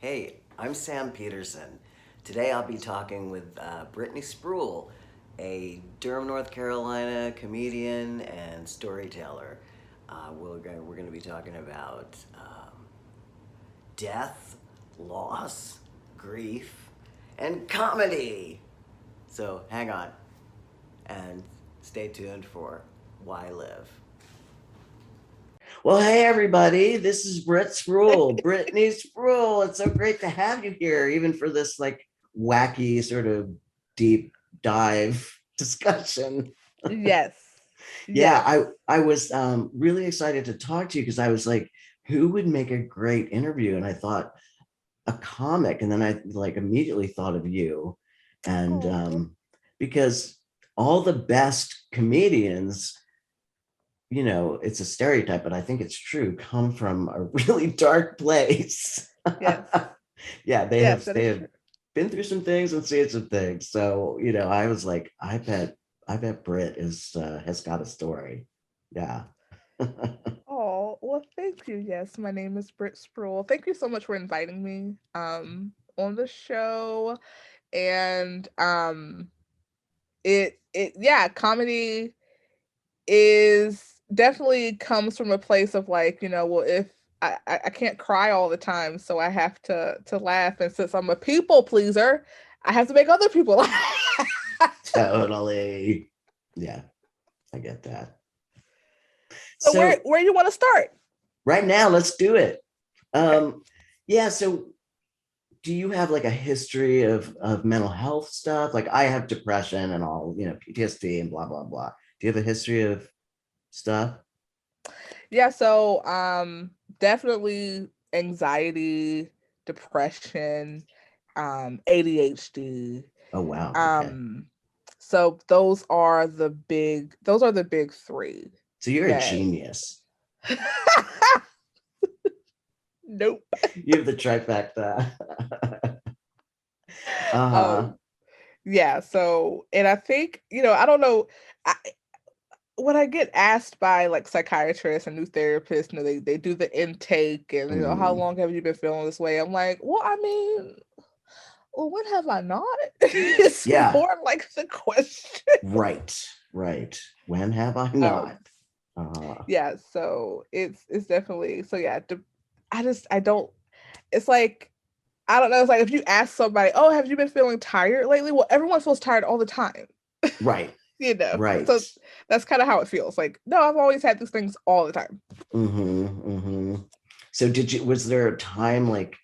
Hey, I'm Sam Peterson. Today I'll be talking with Brittany Spruill, a Durham, North Carolina comedian and storyteller. We're going to be talking about death, loss, grief, and comedy. So hang on and stay tuned for Why Live. Well, hey everybody, this is Brittany Spruill. It's so great to have you here, even for this like wacky sort of deep dive discussion. Yes. Yeah, Yes. I was really excited to talk to you because I was like, who would make a great interview? And I thought a comic, and then I like immediately thought of you, and Oh, because all the best comedians, it's a stereotype, but I think it's true, come from a really dark place. yes. Yeah, they Yes, have that they is have true. been through some things and seen some things. So, I was like, I bet Britt is has got a story. Yeah. Oh, well, thank you. Yes, my name is Britt Spruill. Thank you so much for inviting me on the show. And yeah, comedy is definitely comes from a place of like, well, if I can't cry all the time, so I have to laugh. And since I'm a people pleaser, I have to make other people laugh. Totally. Yeah, I get that. So So where you want to start? right now, let's do it. Okay. Um, yeah, so do you have like a history of mental health stuff? Like I have depression and all, PTSD and blah blah blah. Do you have a history of stuff? Yeah, so definitely anxiety, depression, ADHD. Oh wow. Okay. Um so those are the big 3 So you're a that genius. nope. You have the trifecta. Uh-huh. Um yeah, so and I think, I don't know, I, when I get asked by like psychiatrists and new therapists, they do the intake and how Mhm. long have you been feeling this way? I'm like, well, I mean, well, when have I not? It's Yeah, more like the question. right. Right. When have I Um, not? Uh, yeah, so it's definitely so yeah. I don't. It's like I don't know. It's like if you ask somebody, "Oh, have you been feeling tired lately?" Well, everyone feels tired all the time, right. you know. Right. So that's kind of how it feels. Like, no, I've always had these things all the time. Mm-hmm. Mm-hmm. So was there a time like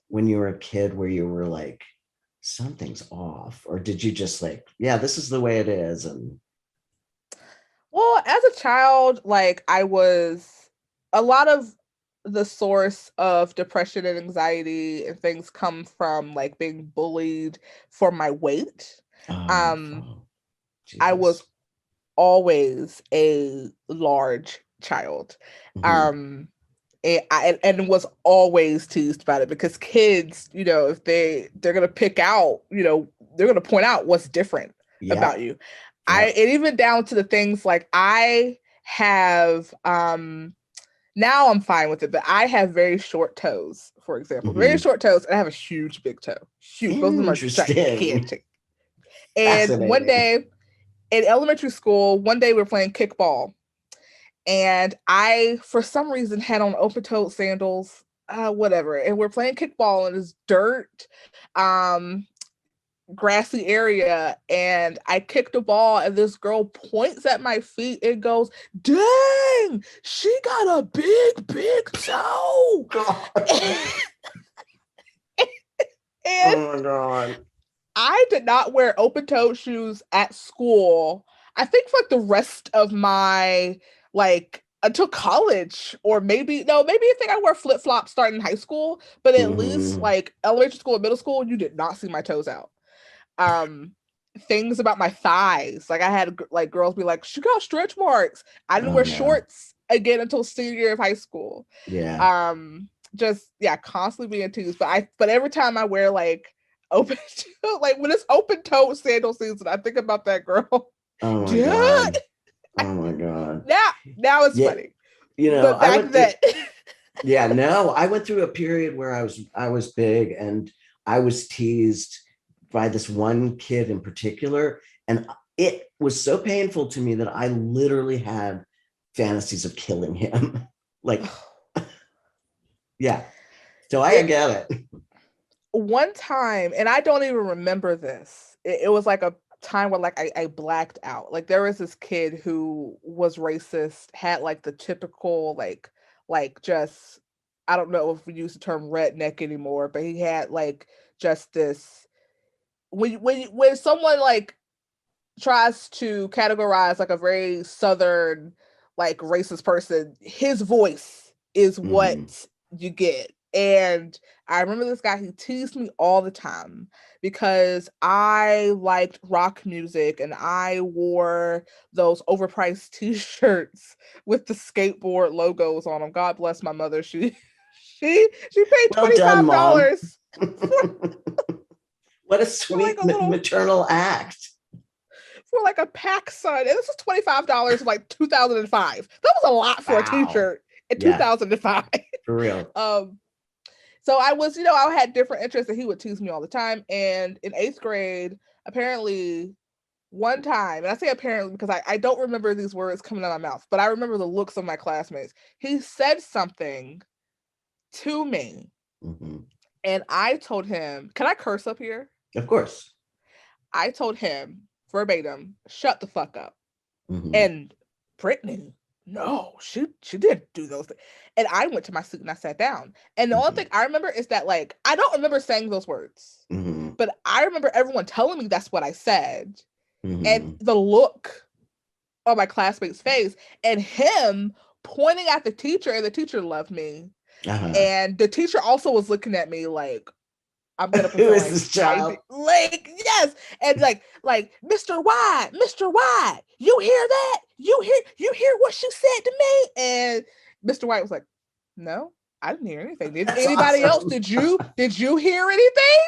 when you were a kid where you were like, something's off? Or did you just like, yeah, this is the way it is? And Well, as a child, like I was a lot of the source of depression and anxiety and things come from like being bullied for my weight. Um, oh, I was Jesus. always a large child. Mm-hmm. Um, and was always teased about it because kids, if they're gonna pick out, they're gonna point out what's different about Yep. you. Yep. And even down to the things like I have now I'm fine with it, but I have very short toes, for example. Very Mm-hmm. short toes, and I have a huge big toe. Huge. Both of them are Interesting. gigantic. And one Fascinating. day in elementary school, one day we were playing kickball, and I, for some reason, had on open-toed sandals, whatever. And we're playing kickball in this dirt, um, grassy area, and I kicked a ball, and this girl points at my feet and goes, "Dang, she got a big, big toe." God. And Oh my God. I did not wear open-toed shoes at school. I think for like the rest of my like until college, or maybe no, maybe I think I wore flip-flops starting high school, but at least Mm-hmm. like elementary school and middle school, you did not see my toes out. Um Things about my thighs, like I had like girls be like, "She got stretch marks." I didn't Oh wear no. shorts again until senior year of high school. Yeah. Just yeah, constantly being teased. But every time I wear like open like when it's open toe sandal season, I think about that girl. Oh my Dad. God. Oh my God. Now it's Yeah. funny. You know, But I back went through then Yeah, no, I went through a period where I was big and I was teased by this one kid in particular. And it was so painful to me that I literally had fantasies of killing him. Like, yeah. So I It get it. one time, and I don't even remember this. It was like a time where like I blacked out. Like there was this kid who was racist, had like the typical like just I don't know if we use the term redneck anymore, but he had like just this when someone like tries to categorize like a very southern like racist person, his voice is Mhm. what you get. And I remember this guy, he teased me all the time because I liked rock music and I wore those overpriced t-shirts with the skateboard logos on them. God bless my mother. She paid Well done, Mom. $25 for, What a for like sweet a little maternal act. for like a pack sun. And this was $25 in like 2005. That was a lot for a Wow. t-shirt in Yeah, 2005. for real. um so I was, I had different interests and he would tease me all the time. And in 8th grade, apparently one time, and I say apparently because I don't remember these words coming out of my mouth, but I remember the looks of my classmates. He said something to me Mhm. and I told him, can I curse up here? Of course. I told him verbatim, shut the fuck up. Mhm. And Brittany, no, she didn't do those things. And I went to my seat and I sat down. And the only Mhm. thing I remember is that like I don't remember saying those words, Mhm. but I remember everyone telling me that's what I said, and Mhm. the look on my classmate's face, and him pointing at the teacher, and the teacher loved me, Uh-huh. and the teacher also was looking at me like I'm gonna Who pretend is like this child? like yes, and like Mr. White, Mr. White, you hear that? You hear what she said to me? And Mr. White was like, no, I didn't hear anything. Did That's anybody else? awesome. Did you hear anything?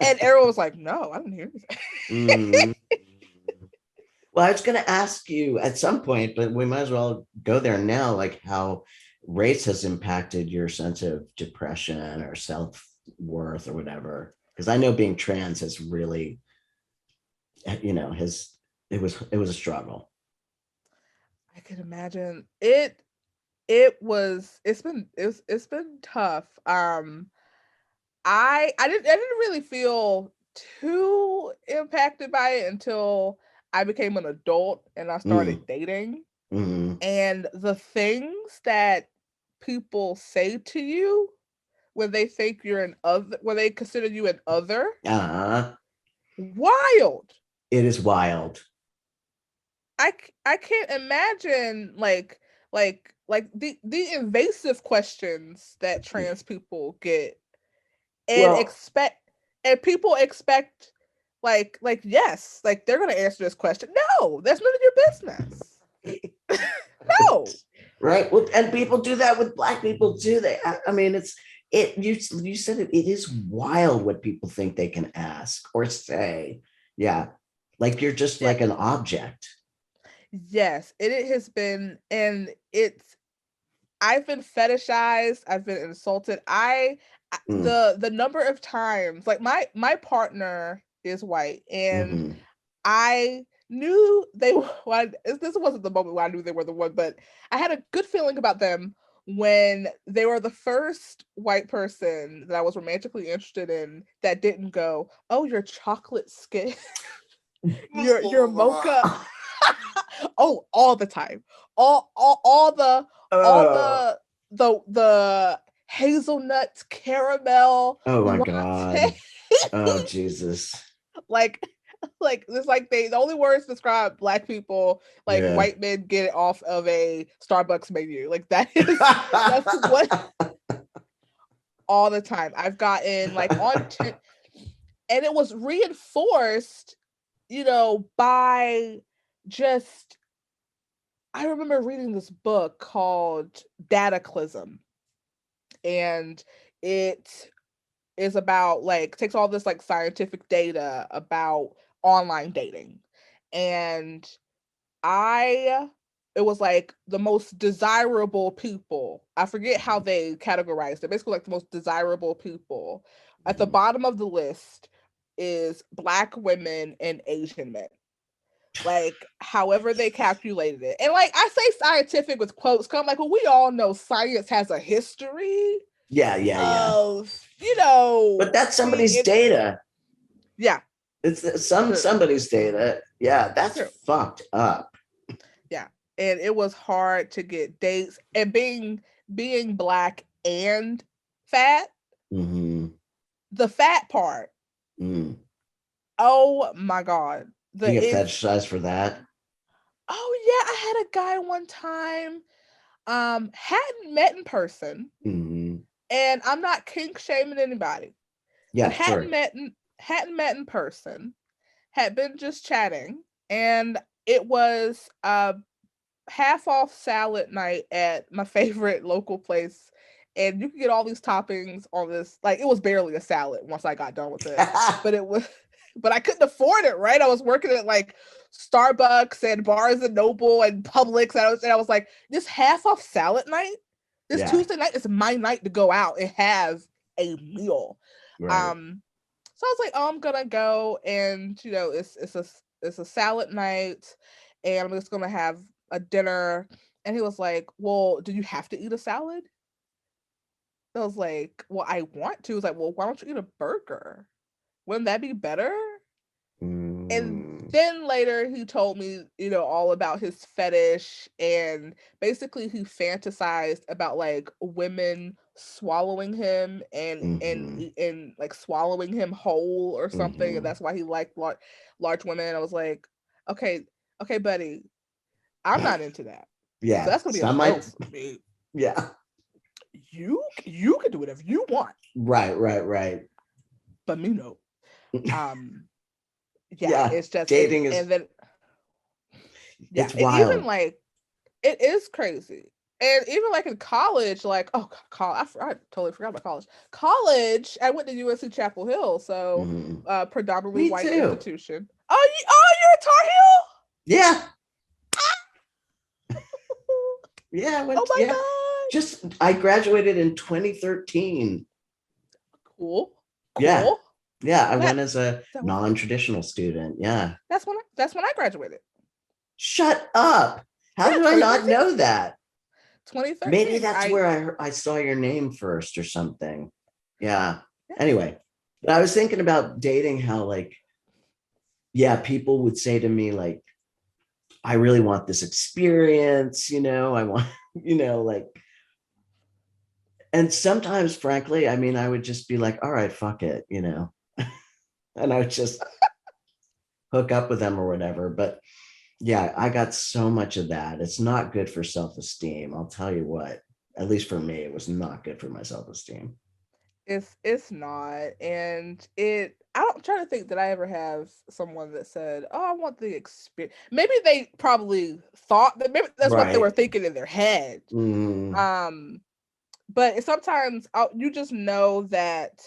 And everyone was like, no, I didn't hear anything. Mm. Well, I was going to ask you at some point, but we might as well go there now, like how race has impacted your sense of depression or self-worth or whatever. Because I know being trans has really, has it was a struggle. I can imagine it. It's been tough. I didn't really feel too impacted by it until I became an adult and I Mm, started dating. mm, And the things that people say to you when they think you're an other, when they consider you an other, uh, wild. it is wild. I can't imagine like the invasive questions that trans people get and Well, expect, and people expect like yes, like they're gonna answer this question. No, that's none of your business. right, No. right. Well, and people do that with Black people too. I mean, you said it. It is wild what people think they can ask or say. Yeah, like you're just Yeah, like an object. yes, it has been, and it's I've been fetishized, I've been insulted. Mm, The number of times, like my partner is white, and hmm. I knew they were. Well, this wasn't the moment where I knew they were the one, but I had a good feeling about them when they were the first white person that I was romantically interested in that didn't go, "Oh, you're chocolate skin, you're mocha." Oh, all the time, all Oh, the hazelnuts, caramel, oh my latte. God. Oh Jesus. like like it's like the only words describe black people, like Yeah. white men get it off of a Starbucks menu, like that's what all the time I've gotten like and it was reinforced, by just I remember reading this book called Dataclysm, and it is about like takes all this like scientific data about online dating. And I it was like the most desirable people. I forget how they categorized it. Basically, like the most desirable people. At the bottom of the list is Black women and Asian men. Like, however they calculated it. And like I say scientific with quotes, because I'm like, well, we all know science has a history Yeah. of, you know, But that's somebody's data. Yeah. It's somebody's data. Yeah, that's True. fucked up. Yeah. And it was hard to get dates. And being Black and fat, the fat part. Oh my God. You get fetishized for that? Oh yeah, I had a guy one time, hadn't met in person, and I'm not kink shaming anybody. Yeah, but hadn't met in person, had been just chatting, and it was half off salad night at my favorite local place. And you could get all these toppings on this. Like, it was barely a salad once I got done with it. But I couldn't afford it, right? I was working at like Starbucks and Barnes and Noble and Publix. And I was like, this half off salad night, this Tuesday night is my night to go out and have a meal. Right. So I was like, oh, I'm gonna go, and you know, it's a salad night, and I'm just gonna have a dinner. And he was like, well, do you have to eat a salad? I was like, well, I want to. He was like, well, why don't you eat a burger? Wouldn't that be better? And then later he told me, you know, all about his fetish, and basically he fantasized about like women swallowing him and like swallowing him whole or something, and that's why he liked large women. And I was like, okay, buddy, I'm not into that. Yeah, so that's gonna be a no for me. Yeah, you can do whatever you want. Right. But me, no. Yeah, it's just dating is, and then it's wild. Even like it is crazy. And even like in college, like I totally forgot about college. College, I went to UNC Chapel Hill, so predominantly white institution. Oh, you're a Tar Heel? Yeah. Yeah. Oh my God. I graduated in 2013. Cool. Yeah, I went as a non-traditional student. Yeah. That's when I graduated. Shut up. How do I not know that? 2013. Maybe that's where I saw your name first or something. Yeah. Anyway, but I was thinking about dating, how like, yeah, people would say to me like, I really want this experience, you know, I want, you know, like, and sometimes, frankly, I mean, I would just be like, all right, fuck it, you know, and I would just hook up with them or whatever. But yeah, I got so much of that. It's not good for self-esteem. I'll tell you what, at least for me, it was not good for my self-esteem. It's not. And I'm trying to think that I ever have someone that said, oh, I want the experience. Maybe they probably thought that, maybe that's what they were thinking in their head. But sometimes you just know that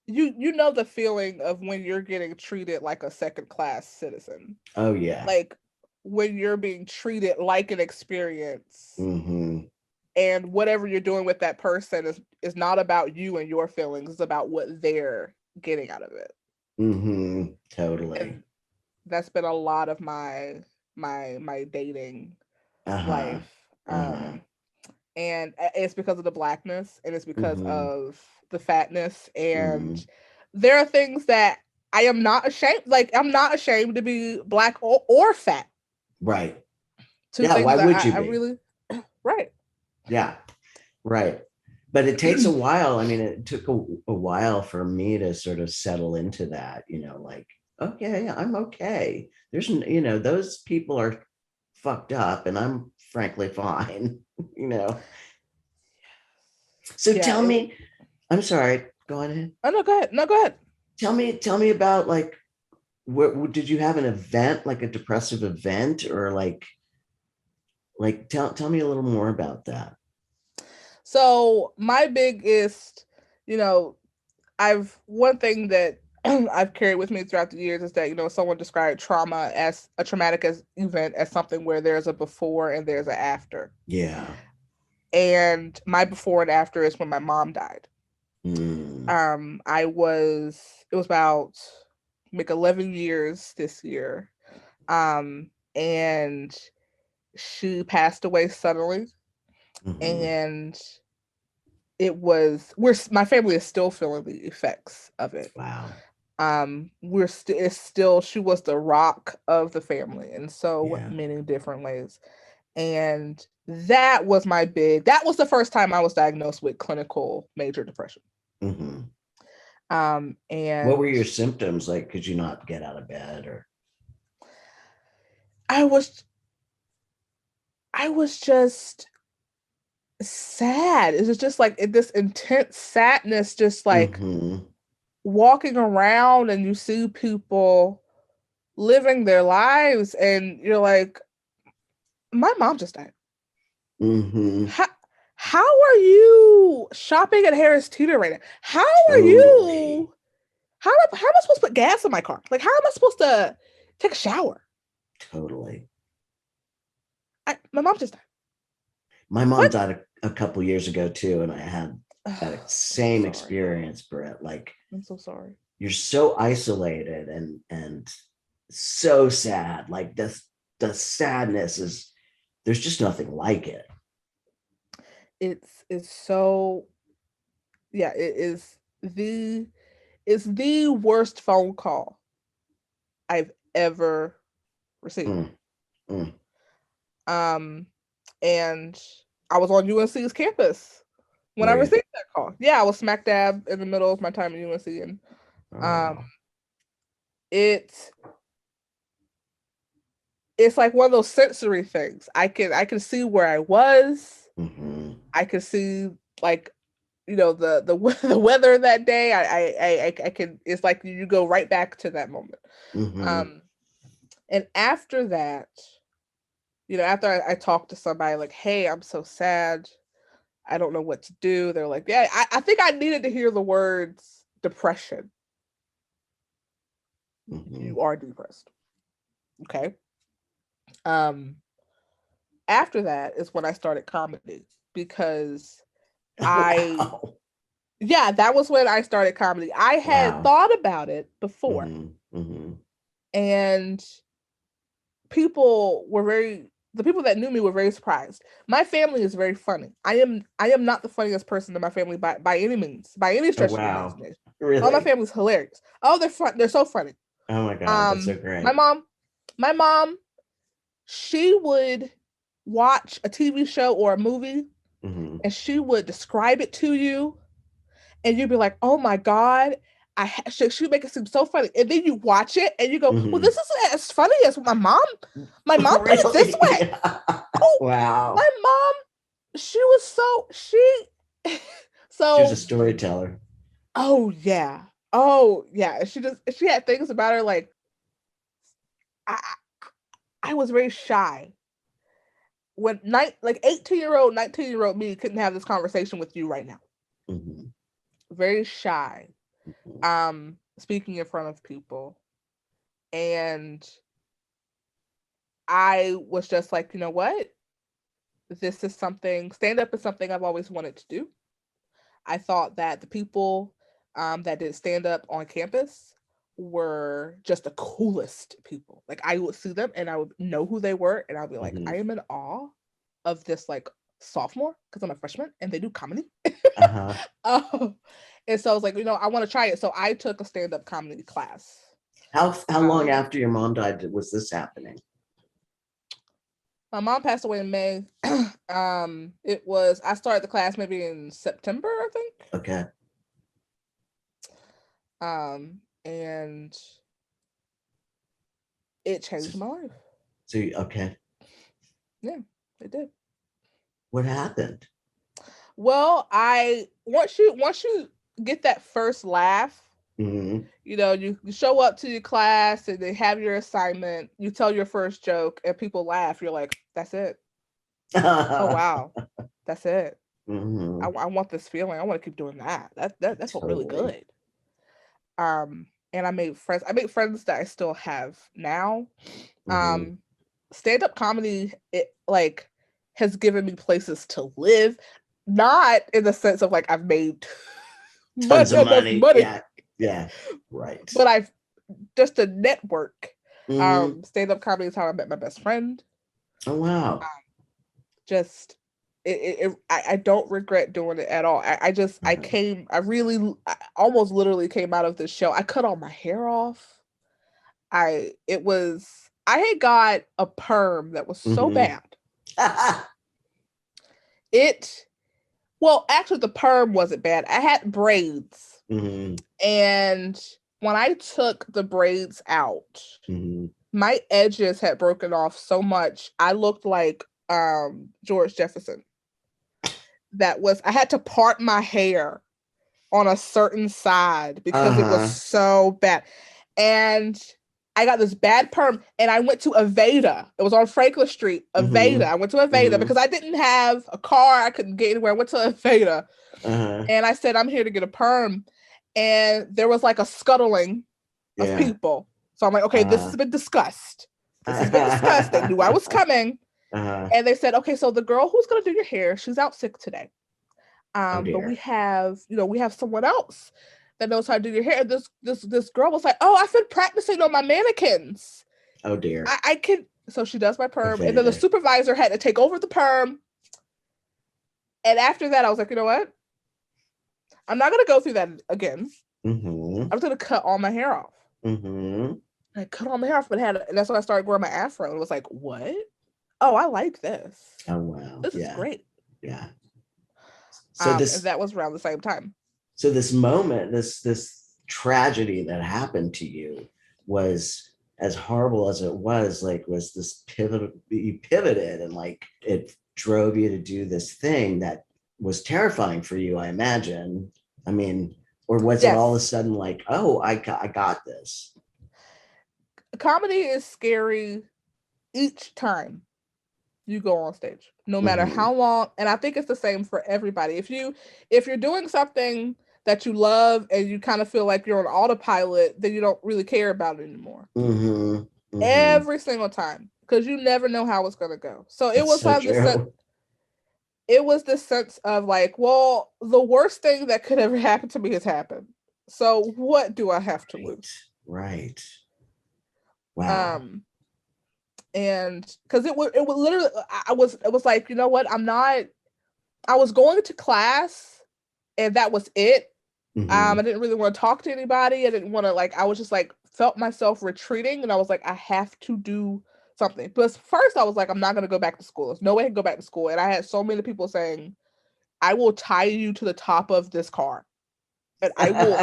you know the feeling of when you're getting treated like a second class citizen. Oh yeah. Like when you're being treated like an experience. And whatever you're doing with that person is not about you and your feelings. It's about what they're getting out of it. Totally. And that's been a lot of my dating life. And it's because of the Blackness, and it's because of the fatness. And there are things that I am not ashamed. Like, I'm not ashamed to be Black or fat. Right. Yeah. Why would you be? I really, right. Yeah. Right. But it takes a while. I mean, it took a while for me to sort of settle into that, you know, like, okay, I'm okay. There's, you know, those people are fucked up and I'm frankly fine, you know. So tell me, I'm sorry, go on ahead. Oh, no, go ahead. Tell me about, like, what did you have an event, like a depressive event, or like tell me a little more about that. So my biggest, you know, one thing that I've carried with me throughout the years is that, someone described trauma as a traumatic event as something where there's a before and there's an after. Yeah. And my before and after is when my mom died. Mm. It was about like 11 years this year. And she passed away suddenly. Mhm. And my family is still feeling the effects of it. Wow. She was the rock of the family in so Yeah. many different ways. And that was the first time I was diagnosed with clinical major depression. Mm-hmm. And What were your symptoms? Like, could you not get out of bed, or? I was just sad. It was just like this intense sadness, just like Mm-hmm. walking around and you see people living their lives and you're like, my mom just died. Mm-hmm. How are you shopping at Harris Teeter right now? How are you? How am I supposed to put gas in my car? Like, how am I supposed to take a shower? Totally. My mom just died. My mom died a couple years ago too, and I had that same so experience, Brett. Like, I'm so sorry. You're so isolated and so sad. Like the sadness is, there's just nothing like it. It's so, yeah, it's the worst phone call I've ever received. Mm. And I was on UNC's campus when I received that call. Yeah, I was smack dab in the middle of my time at UNC, and Wow. it's like one of those sensory things. I can see where I was. Mm-hmm. I could see, like, the weather that day. I can. It's like you go right back to that moment. Mm-hmm. And after that, after I talked to somebody like, hey, I'm so sad, I don't know what to do. They're like, yeah, I think I needed to hear the words depression. Mm-hmm. You are depressed. Okay. After that is when I started comedy, because Wow. that was when I started comedy. I had thought about it before. Mm-hmm. Mm-hmm. And the people that knew me were very surprised. My family is very funny. I am not the funniest person in my family by any means, by any stretch of the imagination. Really? Oh, my family's hilarious. Oh, they're so funny. Oh my God, that's so great. My mom, she would watch a TV show or a movie, Mm-hmm. and she would describe it to you, and you'd be like, "Oh my God." She would make it seem so funny, and then you watch it and you go, Mm-hmm. "Well, this isn't as funny as my mom. My mom put it this way." Oh, wow. My mom, she was she was a storyteller. Oh yeah, she had things about her, like, I was very shy when 18-year-old, 19-year-old me couldn't have this conversation with you right now. Mm-hmm. Very shy. Mm-hmm. Speaking in front of people. And I was just like, you know what? Stand up is something I've always wanted to do. I thought that the people that did stand up on campus were just the coolest people. Like, I would see them and I would know who they were, and I'd be like, Mm-hmm. I am in awe of this, like, sophomore, because I'm a freshman and they do comedy. Uh-huh. And so I was like, I want to try it. So I took a stand-up comedy class. How long after your mom died was this happening? My mom passed away in May. I started the class maybe in September, I think. Okay. And it changed my life. So okay. Yeah, it did. What happened? Well, once you get that first laugh, mm-hmm. You show up to your class and they have your assignment, you tell your first joke and people laugh, you're like, that's it. Oh wow, that's it. Mm-hmm. I want this feeling. I want to keep doing that. That felt really good. and I made friends. I made friends that I still have now. Mhm. Stand-up comedy, it like has given me places to live, not in the sense of like I've made Tons of enough money. money, Yeah. Yeah. Right. but I've just a network. Mhm. Stand-up comedy is how I met my best friend. Oh, wow. Just I don't regret doing it at all. Uh-huh. I almost literally came out of this show. I cut all my hair off. I had got a perm that was so Mhm. bad. It Well, actually the perm wasn't bad. I had braids, Mhm. and when I took the braids out, Mhm. my edges had broken off so much. I looked like George Jefferson. I had to part my hair on a certain side because it was Uh-huh. so bad. And I got this bad perm, and I went to Aveda. It was on Franklin Street, Aveda. Mhm. I went to Aveda Mhm. because I didn't have a car. I couldn't get anywhere. I went to Aveda, Uh-huh. and I said, I'm here to get a perm. And there was like a scuttling of Yeah. people. So I'm like, okay, this has been discussed. This has been discussed. They knew I was coming. Uh-huh. And they said, okay, so the girl who's going to do your hair, she's out sick today. Oh But we dear. have, we have someone else that knows how to do your hair. This girl was like, oh, I've been practicing on my mannequins. Oh dear. I can. So she does my perm, and then the Aveda. supervisor had to take over the perm. And after that, I was like, you know what? I'm not gonna go through that again. Mhm. I'm gonna cut all my hair off. Mhm. I cut all my hair off, and that's when I started growing my afro. And it was like, what? Oh, I like this. Oh wow. This is Yeah. great. Yeah. So And this that was around the same time. so this moment, this tragedy that happened to you was as horrible as it was, like was this pivot you pivoted and like it drove you to do this thing that was terrifying for you, I imagine. I mean, or was it all of a Yes, sudden like, oh, I got this? comedy is scary each time you go on stage, no matter Mm-hmm. how long. And I think it's the same for everybody. If you're doing something that you love and you kind of feel like you're on autopilot, then you don't really care about it anymore. Mm-hmm. Mm-hmm. Every single time, because you never know how it's gonna go. So That's so true. it was this sense of like, well, the worst thing that could ever happen to me has happened. So what do I have to Right. lose? Right. Wow. Um, and because it was literally, it was like, you know what, I was going to class and that was it. I Mm-hmm. didn't really want to talk to anybody. I didn't want to, like, I was just like felt myself retreating, and I was like, I have to do something. But first I was like, I'm not going to go back to school. There's no way I can go back to school. And I had so many people saying, I will tie you to the top of this car and I will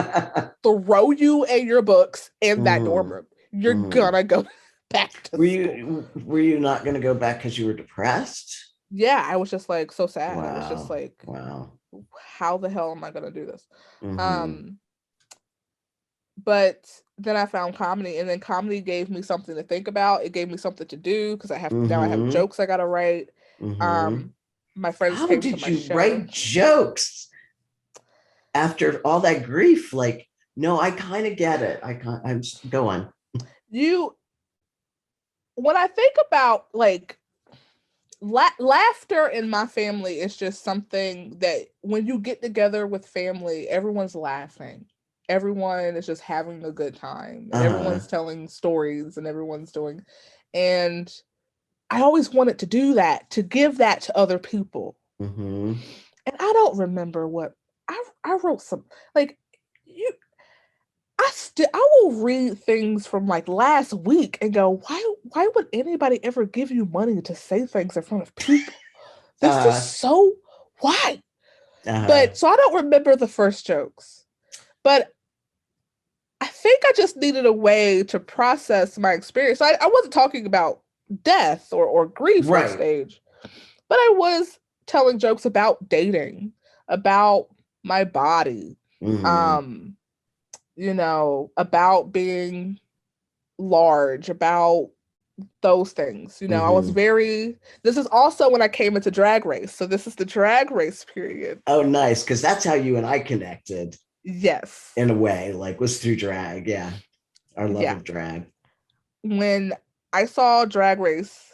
throw you and your books in that dorm Mm-hmm. room. You're Mm-hmm. gonna go back to school. Were you not going to go back because you were depressed? Yeah, I was just like so sad. I was just Wow. like, Wow. how the hell am I gonna do this? Mm-hmm. Um, but then I found comedy, and then comedy gave me something to think about. It gave me something to do because I have Mm-hmm. jokes I gotta write. Mm-hmm. Um, my friends How came to did my you show. write jokes after all that grief? Like, no, I kind of get it. I'm just go on. You When I think about like laughter in my family is just something that when you get together with family, everyone's laughing. Everyone is just having a good time, and Uh-huh. everyone's telling stories, and everyone's doing. And I always wanted to do that, to give that to other people. Mm-hmm. And I don't remember what I wrote some, like, you I will read things from like last week and go, why would anybody ever give you money to say things in front of people? This is Uh, so why? uh, But so I don't remember the first jokes. But I think I just needed a way to process my experience. I wasn't talking about death or grief on right. stage, but I was telling jokes about dating, about my body, Mm-hmm. um, about being large, about those things. I was Mm-hmm. this is also when I came into drag race. So this is the drag race period. Oh, nice. Because that's how you and I connected. Yes. in a way, like was through drag. Yeah. Our love Yeah. of drag. When I saw Drag Race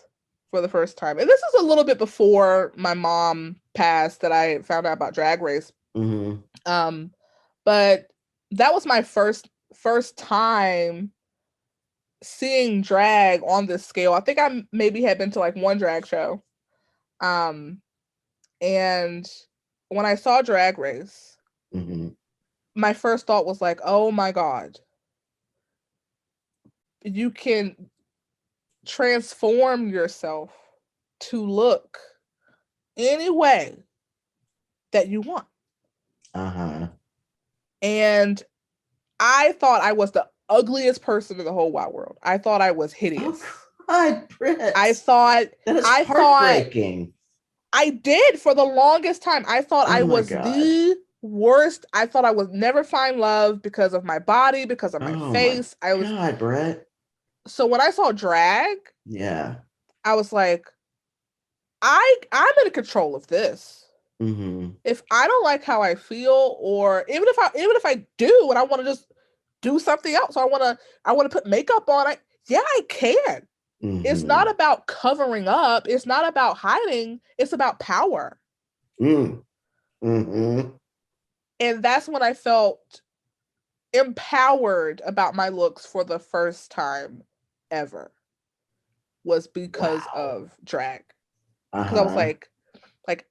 for the first time, and this is a little bit before my mom passed that I found out about Drag Race. But that was my first time seeing drag on this scale. I think I maybe had been to like one drag show. And when I saw Drag Race, my first thought was like, oh my God, you can transform yourself to look any way that you want. And I thought I was the ugliest person in the whole wide world. I thought I was hideous. Oh God, Britt. I thought that is heartbreaking. I did for the longest time. I thought I was the worst. I thought I would never find love because of my body, because of my face. God, Britt. So when I saw drag, I was like, I'm in control of this. If I don't like how I feel, or even if I do and I want to just do something else, or I want to put makeup on it, I can. It's not about covering up. It's not about hiding. It's about power. And that's when I felt empowered about my looks for the first time ever, was because of drag. Because I was like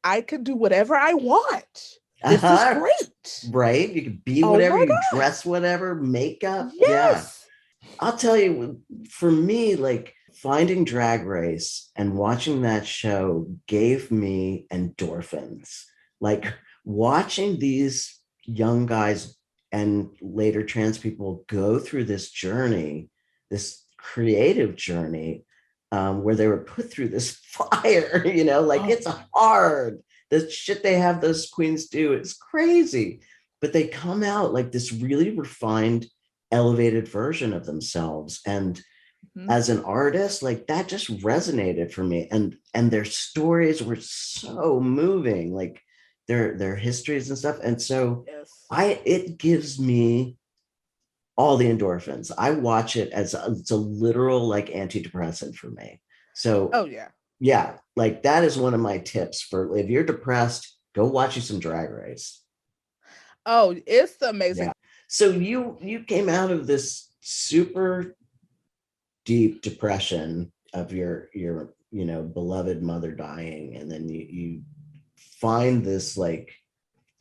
I can do whatever I want. This is great. Right? You can be whatever, you dress whatever, makeup. Yes. Yeah. I'll tell you, for me, like finding Drag Race and watching that show gave me endorphins. Like watching these young guys and later trans people go through this journey, this creative journey, where they were put through this fire, it's hard. The shit they have those queens do, it's crazy. But they come out like this really refined, elevated version of themselves. And as an artist, like that just resonated for me. And their stories were so moving, like their histories and stuff. And so it gives me all the endorphins. I watch it as it's a literal like antidepressant for me. So like that is one of my tips for if you're depressed, go watch you some Drag Race. Oh, it's amazing. Yeah. So you came out of this super deep depression of your beloved mother dying, and then you find this like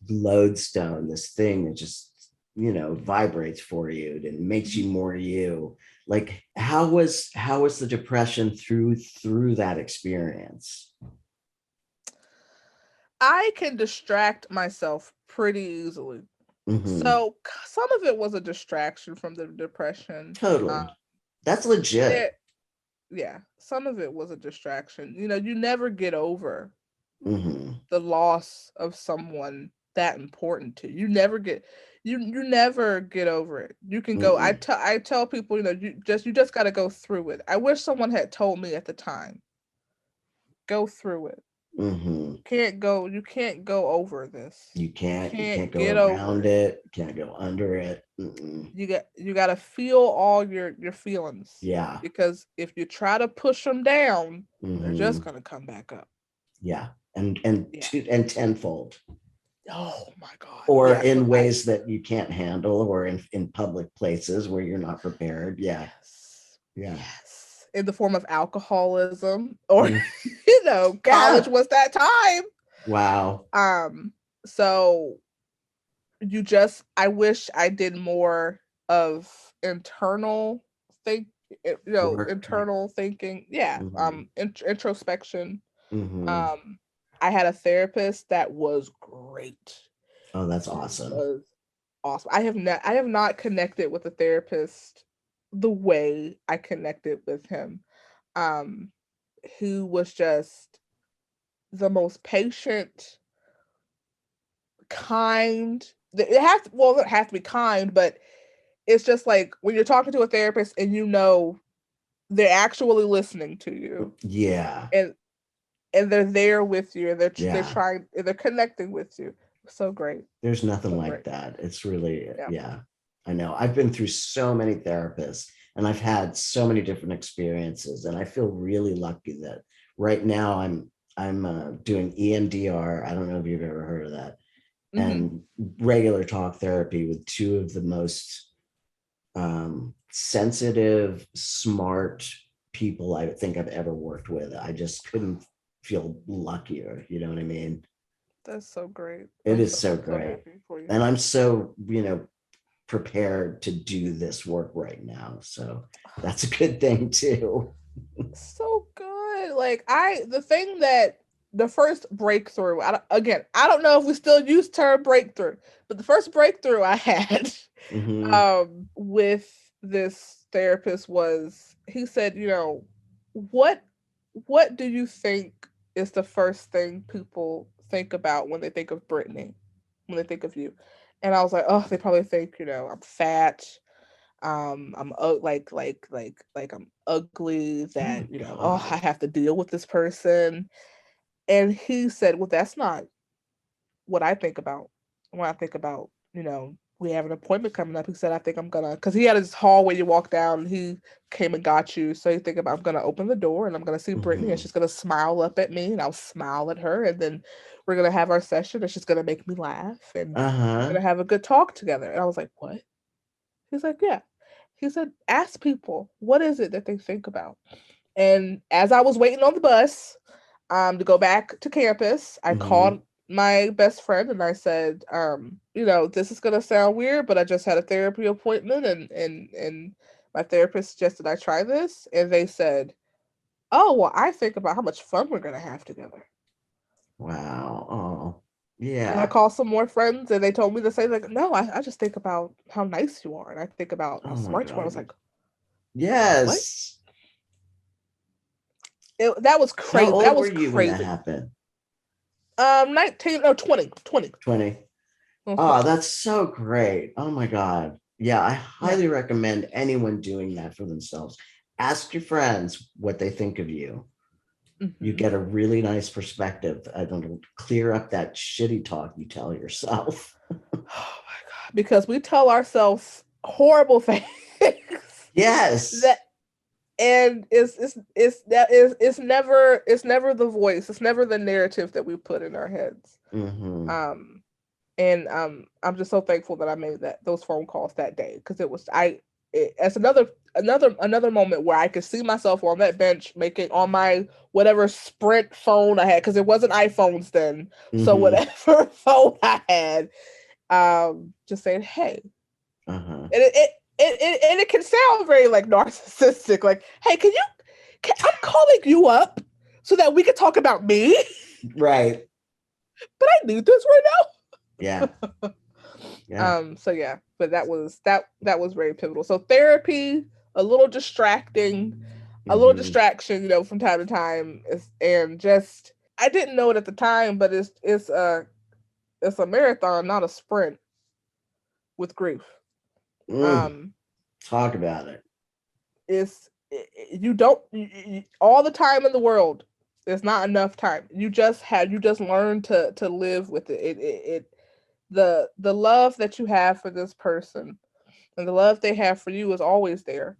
lodestone, this thing that just vibrates for you and makes you more you. Like how was the depression through that experience? I can distract myself pretty easily. So some of it was a distraction from the depression. Totally. That's legit. Some of it was a distraction. You never get over the loss of someone that important to you. You never get over it. You can go. I tell people, you just got to go through it. I wish someone had told me at the time, go through it. You can't go over this. You can't go around it. You can't go under it. You got to feel all your feelings. Yeah. Because if you try to push them down, they're just gonna come back up. Yeah. And tenfold. Oh my God. Or in ways that you can't handle, or in public places where you're not prepared. Yeah. Yes. In the form of alcoholism, or college was that time. Wow. So I wish I did more of internal internal thinking. Introspection. I had a therapist that was great. Oh, that's awesome. Awesome. I have not connected with a therapist the way I connected with him, who was just the most patient, kind. It doesn't have to be kind, but it's just like when you're talking to a therapist and they're actually listening to you. Yeah. And they're there with you, and they're trying, they're connecting with you. So great. There's nothing So like great. that. It's really, Yeah. yeah, I know. I've been through so many therapists and I've had so many different experiences, and I feel really lucky that right now I'm doing EMDR. I don't know if you've ever heard of that, Hmm. and regular talk therapy with two of the most sensitive, smart people I think I've ever worked with. I just couldn't feel luckier. You know what I mean? That's so great. It is so I'm so great. happy for you. And I'm so, prepared to do this work right now. So that's a good thing too. So good. Like the thing that the first breakthrough, I don't know if we still use term breakthrough, but the first breakthrough I had Mm-hmm. with this therapist was, he said, what what do you think is the first thing people think about when they think of Brittany, when they think of you? And I was like, oh, they probably think, I'm fat, I'm I'm ugly, Oh that, oh, I God. have to deal with this person. And he said, well, that's not what I think about when I think about, we have an appointment coming up. He said, I think I'm gonna, because he had his hallway you walk down, he came and got you. So you think about, I'm gonna open the door and I'm gonna see Brittany and Mm-hmm. she's gonna smile up at me and I'll smile at her. And then we're gonna have our session and she's gonna make me laugh and we're Uh-huh. gonna have a good talk together. And I was like, what? He's like, yeah. He said, ask people, what is it that they think about? And as I was waiting on the bus to go back to campus, I Mm-hmm. called my best friend and I said, this is gonna sound weird, but I just had a therapy appointment and my therapist suggested I try this. And they said, oh, well, I think about how much fun we're gonna have together. Wow. Oh, And I yeah. called some more friends and they told me to say, like, no, I just think about how nice you are and I think about how Oh my smart you are. I was God. like, what? Yes. That was How crazy. That old were was you when that crazy. happened? 19, no, 20, 20. 20. I was Oh, 20. that's so great. Oh my God. Yeah, I Yeah. highly recommend anyone doing that for themselves. Ask your friends what they think of you. You Hmm. get a really nice perspective. I don't clear up that shitty talk you tell yourself. Oh my God. Because we tell ourselves horrible things Yes. that, and it's never the voice, it's never the narrative that we put in our heads. Mm-hmm. Um and I'm just so thankful that I made those phone calls that day, because it's another moment where I could see myself on that bench making on my whatever Sprint phone I had, because it wasn't iPhones then. So Mm-hmm. whatever phone I had, just saying, hey, Uh-huh. and it can sound very like narcissistic, like, hey, I'm calling you up so that we can talk about me, Right. but I need this right Yeah. now. Yeah. So yeah, but that was very pivotal. So therapy, a little distracting, a little Mm-hmm. distraction, from time to time, and just, I didn't know it at the time, but it's a marathon, not a sprint, with grief. Mm. Um, Talk about it. you don't all the time in the world. There's not enough time. You just learn to live with it. The love that you have for this person and the love they have for you is always there.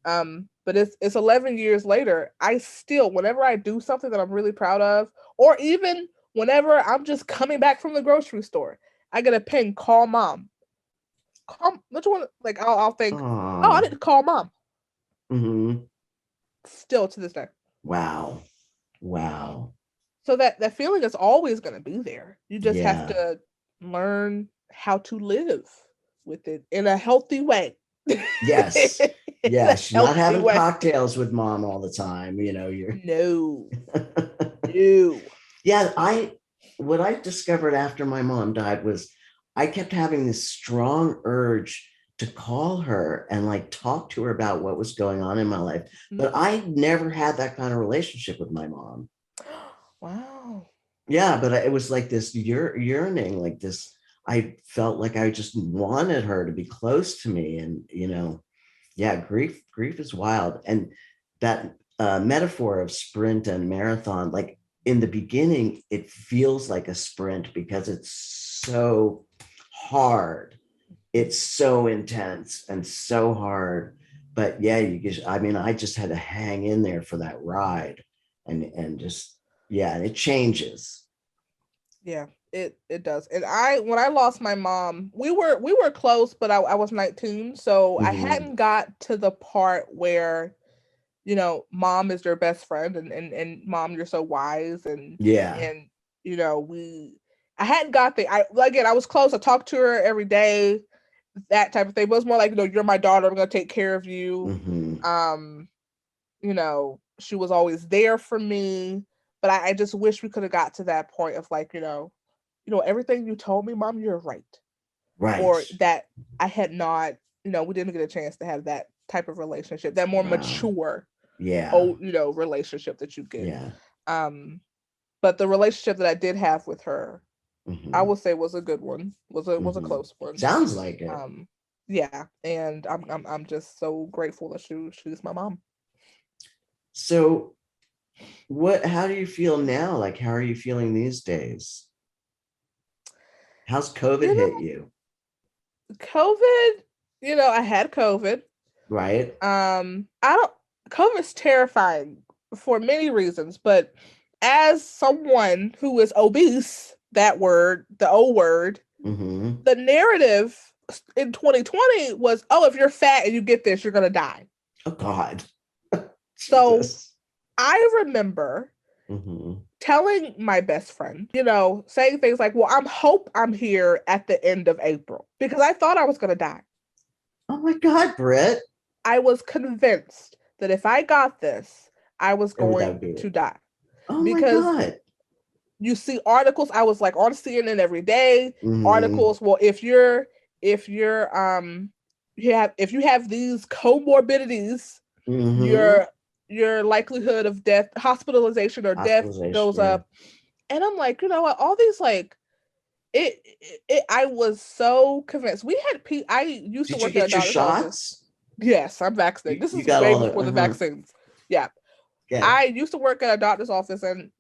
But it's 11 years later. I still, whenever I do something that I'm really proud of, or even whenever I'm just coming back from the grocery store, I get a ping, call mom. Call, which one? Like, I'll think, oh, I Oh. need to call mom. Mm-hmm. Still to this day. Wow. Wow. So that feeling is always going to be there. You just have Yeah. to learn how to live with it in a healthy way. Yes. In a Yes. You're not healthy having way. cocktails with mom all the time. You're No, no. yeah, what I discovered after my mom died was I kept having this strong urge to call her and like talk to her about what was going on in my life. Mhm. But I never had that kind of relationship with my mom. Wow. Yeah, but it was like this yearning, like this. I felt like I just wanted her to be close to me, and yeah, grief is wild. And that metaphor of sprint and marathon, like in the beginning, it feels like a sprint because it's so hard. It's so intense and so hard. But yeah, I just had to hang in there for that ride and just, yeah, it changes. Yeah, it does. And when I lost my mom, we were close, but I was 19, so I Mhm. hadn't got to the part where, mom is your best friend, and mom, you're so wise, Yeah. and we I hadn't got there. I was close. I talked to her every day, that type of thing. But it was more like, you're my daughter, I'm gonna take care of you. Mhm. Um, she was always there for me. But I just wish we could have got to that point of like, everything you told me, mom, you're right. Right. Or that I had not, we didn't get a chance to have that type of relationship, that more Wow. mature, Yeah. relationship that you get. Yeah. But the relationship that I did have with her, I Mhm. would say was a good one, was a Mhm. close one. Sounds like it. Yeah, and I'm just so grateful that she's my mom. So how do you feel now? Like, how are you feeling these days? How's COVID You hit know, you? COVID, I had COVID. Right? I don't COVID's terrifying for many reasons, but as someone who is obese, that word, the O word, Mm-hmm. the narrative in 2020 was, oh, if you're fat and you get this, you're gonna die. Oh God. So Jesus. I remember Mm-hmm. telling my best friend, saying things like, well, I'm here at the end of April because I thought I was gonna die. Oh my God, Britt. I was convinced that if I got this, I was That would going be to it. die Oh my because God. you see articles. I was like on CNN every day, Mm-hmm. articles. Well, if you have these comorbidities, Mm-hmm. your likelihood of death, hospitalization or death Hospitalization. goes Yeah. up. And I'm like, you know what? All these like I was so convinced. I used to Did you work at a get your doctor's office. shots? Yes, I'm vaccinated. This You is got way all the before the vaccines. Yeah. yeah. I used to work at a doctor's office, and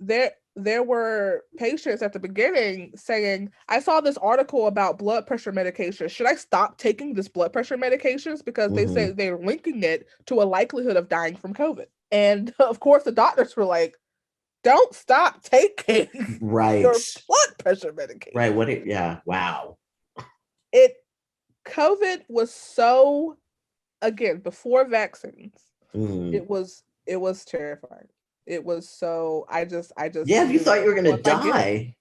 there were patients at the beginning saying, I saw this article about blood pressure medication. Should I stop taking this blood pressure medications? Because they say Mm-hmm. they're linking it to a likelihood of dying from COVID. And of course, the doctors were like, don't stop taking Right. your blood pressure medication. Right. Yeah. Wow. It COVID was so, again, before vaccines, Mm. it was terrifying. It was so I just Yeah, if you knew thought you like, were well, gonna if I get it, die.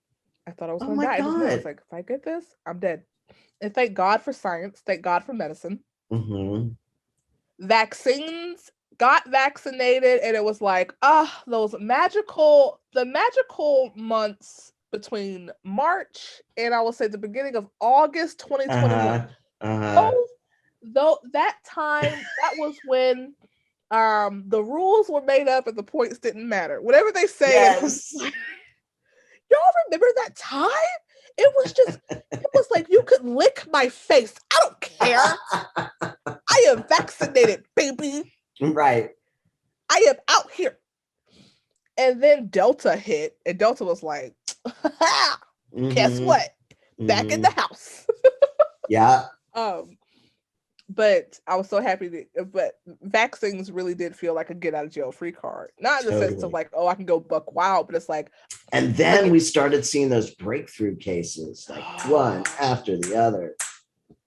I thought I was Oh gonna my die. I just knew. I was God. like, if I get this, I'm dead. And thank God for science, thank God for medicine. Mm-hmm. Vaccines, got vaccinated, and it was like, the magical months between March and I will say the beginning of August 2021. Uh-huh. Uh-huh. Those though that time, that was when the rules were made up and the points didn't matter. Whatever they say, and I'm Yes. like, y'all remember that time? It was like you could lick my face. I don't care. I am vaccinated, baby. Right. I am out here. And then Delta hit, and Delta was like, guess Mm-hmm. what? Back in the Mm-hmm. house. Yeah. um, but I was so happy but vaccines really did feel like a get out of jail free card. Not in the sense of Totally. like, oh, I can go buck wild, but it's like, And then we started seeing those breakthrough cases, like one after the other.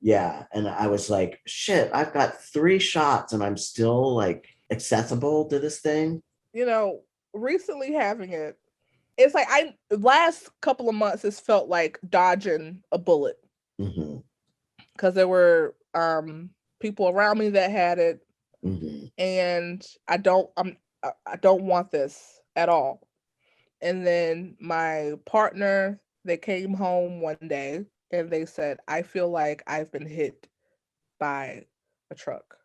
Yeah. And I was like, shit, I've got 3 shots and I'm still like accessible to this thing. recently having it, it's like last couple of months, it's felt like dodging a bullet Mm-hmm. because there were people around me that had it, Mm-hmm. and I don't want this at all. And then my partner, they came home one day and they said, I feel like I've been hit by a truck.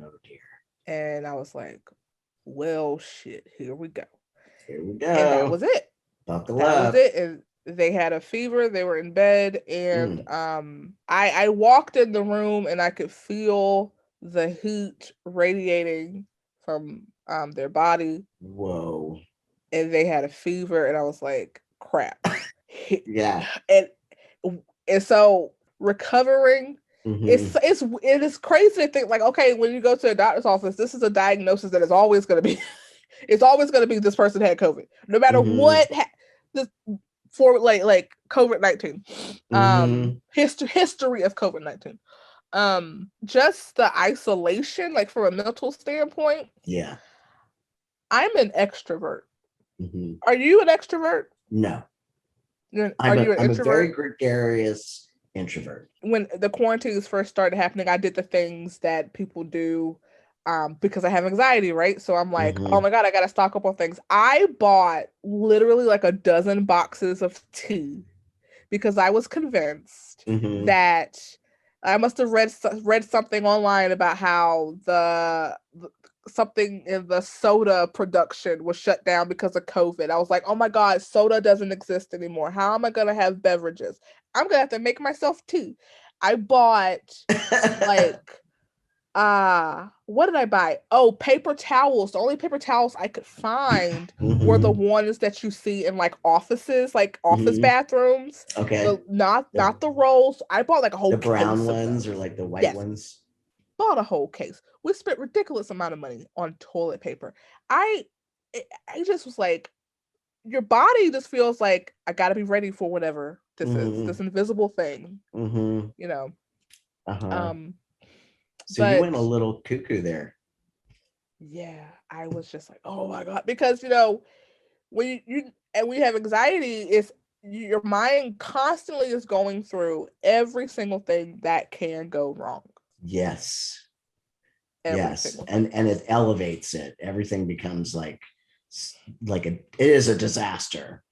Oh dear. And I was like, well, shit, here we go. Here we And that go. was it. Buckle That was up. it. And they had a fever. They were in bed. And Mm. I walked in the room and I could feel the heat radiating from their body. Whoa. And they had a fever. And I was like, crap. Yeah. And And so recovering, Mhm. it is crazy to think like, okay, when you go to a doctor's office, this is a diagnosis that is always going to be, it's always going to be this person had COVID, no matter Mhm. what. This for like COVID-19, Mhm. history of COVID-19, just the isolation, like from a mental standpoint. Yeah. I'm an extrovert. Mhm. Are you an extrovert? No, Are you an I'm a very introvert? gregarious introvert. When the quarantines first started happening, I did the things that people do because I have anxiety, right? So I'm like, oh Mhm. my God, I got to stock up on things. I bought literally like a dozen boxes of tea because I was convinced Mhm. that I must have read something online about how something in the soda production was shut down because of COVID. I was like, oh my God, soda doesn't exist anymore. How am I gonna have beverages? I'm gonna have to make myself tea. I bought like what did I buy? Oh, paper towels. The only paper towels I could find were the Mhm. ones that you see in like offices, like office Mhm. bathrooms. Okay. The not The the rolls. I bought like a the whole brown case of ones or those. like the white Yes, ones? bought a whole case. We spent ridiculous amount of money on toilet paper. I just was like, your body just feels like I got to be ready for whatever this is, Mhm. this invisible thing, Mhm. you know. Uh-huh. Um, So you went a but little cuckoo there. yeah, I was just like, oh my God, because when you and we have anxiety, it's your mind constantly is going through every single thing that can go wrong. Yes. Every Yes. single thing. And it elevates it. Everything becomes it is a disaster.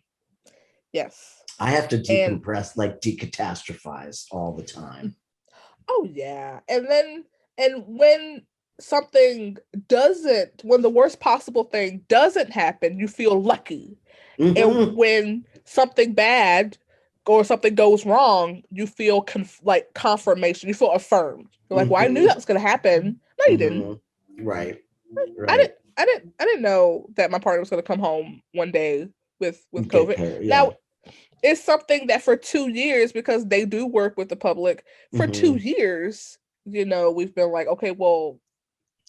Yes. I have to And decompress, like decatastrophize all the time. oh yeah. And when something doesn't when the worst possible thing doesn't happen, you feel lucky. And Hmm. when something bad or something goes wrong, you feel like confirmation. You feel affirmed. You're like, "Well, I knew Hmm. that was going to happen." No, you didn't. Hmm. Right. I Right. didn't. I didn't know that my partner was going to come home one day with Get COVID. care. Now, Yeah. it's something that for 2 years, because they do work with the public, for two Hmm. years, we've been like, okay, well,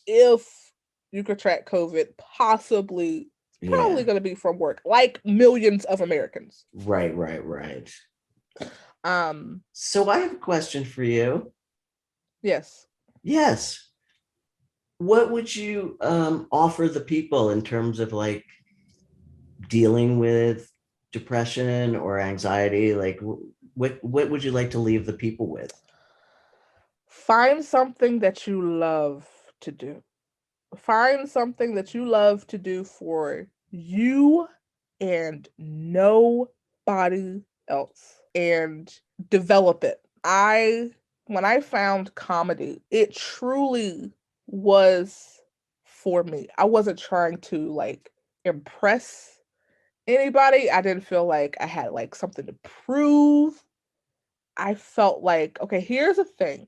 if you contract COVID, probably Yeah. going to be from work, like millions of Americans. Right. Right. Right. Um, So I have a question for you. yes. Yes. What would you offer the people in terms of like dealing with depression or anxiety? Like, what would you like to leave the people with? Find something that you love to do. Find something that you love to do for you and nobody else, and develop it. When I found comedy, it truly was for me. I wasn't trying to like impress anybody. I didn't feel like I had like something to prove. I felt like, okay, here's a thing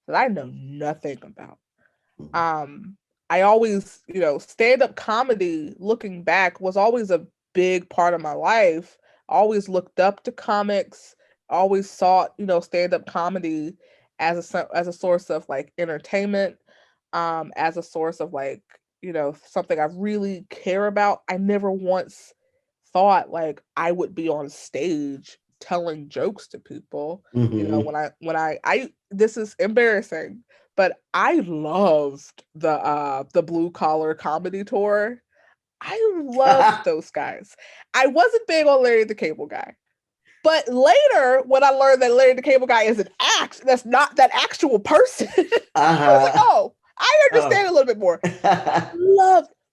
that I know nothing about. Um, I always, stand-up comedy, looking back, was always a big part of my life. I always looked up to comics, always sought, stand-up comedy as a source of like entertainment, as a source of like, something I really care about. I never once thought like I would be on stage telling jokes to people. Hmm. When I this is embarrassing, but I loved the blue collar comedy tour. I loved those guys. I wasn't big on Larry the Cable Guy. But later, when I learned that Larry the Cable Guy is an act, that's not that actual person, I was like, Uh-huh. oh, I understand Oh. a little bit more.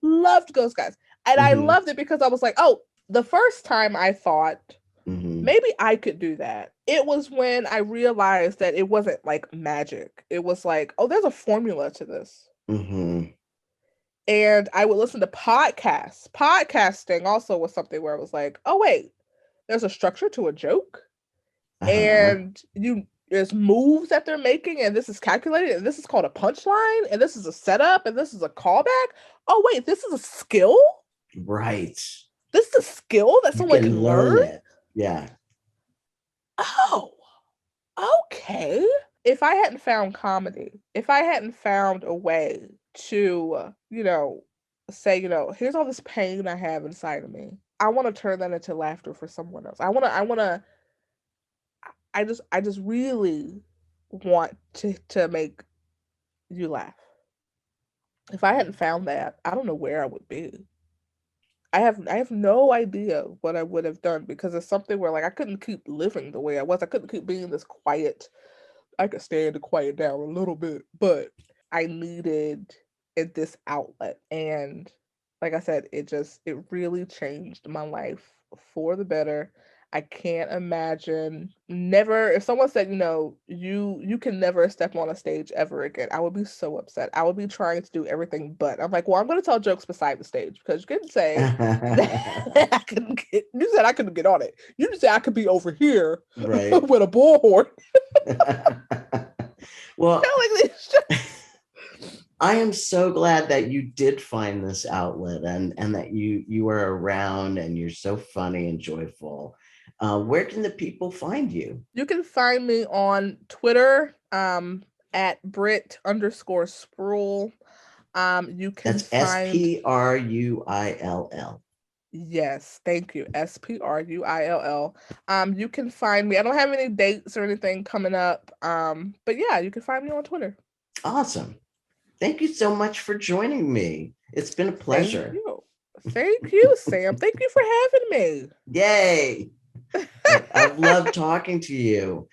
Loved those guys. And I Hmm. loved it because I was like, oh, the first time I thought Hmm. maybe I could do that, it was when I realized that it wasn't like magic. It was like, oh, there's a formula to this. Hmm. And I would listen to podcasts. Podcasting also was something where I was like, oh, wait, there's a structure to a joke. Uh-huh. And there's moves that they're making, and this is calculated, and this is called a punchline, and this is a setup, and this is a callback. Oh, wait, this is a skill? Right. This is a skill that You someone can can learn? learn it. Yeah. Oh. okay. If I hadn't found comedy, if I hadn't found a way to, say, here's all this pain I have inside of me. I want to turn that into laughter for someone else. I just really want to make you laugh. If I hadn't found that, I don't know where I would be. I have no idea what I would have done, because it's something where, like, I couldn't keep living the way I was. I couldn't keep being this quiet. I could stand to quiet down a little bit, but I needed this outlet. And like I said, it really changed my life for the better. I can't imagine, never, if someone said, you can never step on a stage ever again, I would be so upset. I would be trying to do everything but. I'm like, well, I'm going to tell jokes beside the stage, because you couldn't say that I couldn't get, you said I couldn't get on it. You just said I could be over here Right. with a bullhorn. Well, Telling these jokes. I am so glad that you did find this outlet, and that you are around and you're so funny and joyful. Where can the people find you? You can find me on Twitter at Brit_Spruill. You can That's find, Spruill. yes, thank you, Spruill. You can find me. I don't have any dates or anything coming up. But yeah, you can find me on Twitter. Awesome. Thank you so much for joining me. It's been a pleasure. Thank you, Sam. Thank you for having me. Yay. I've loved talking to you.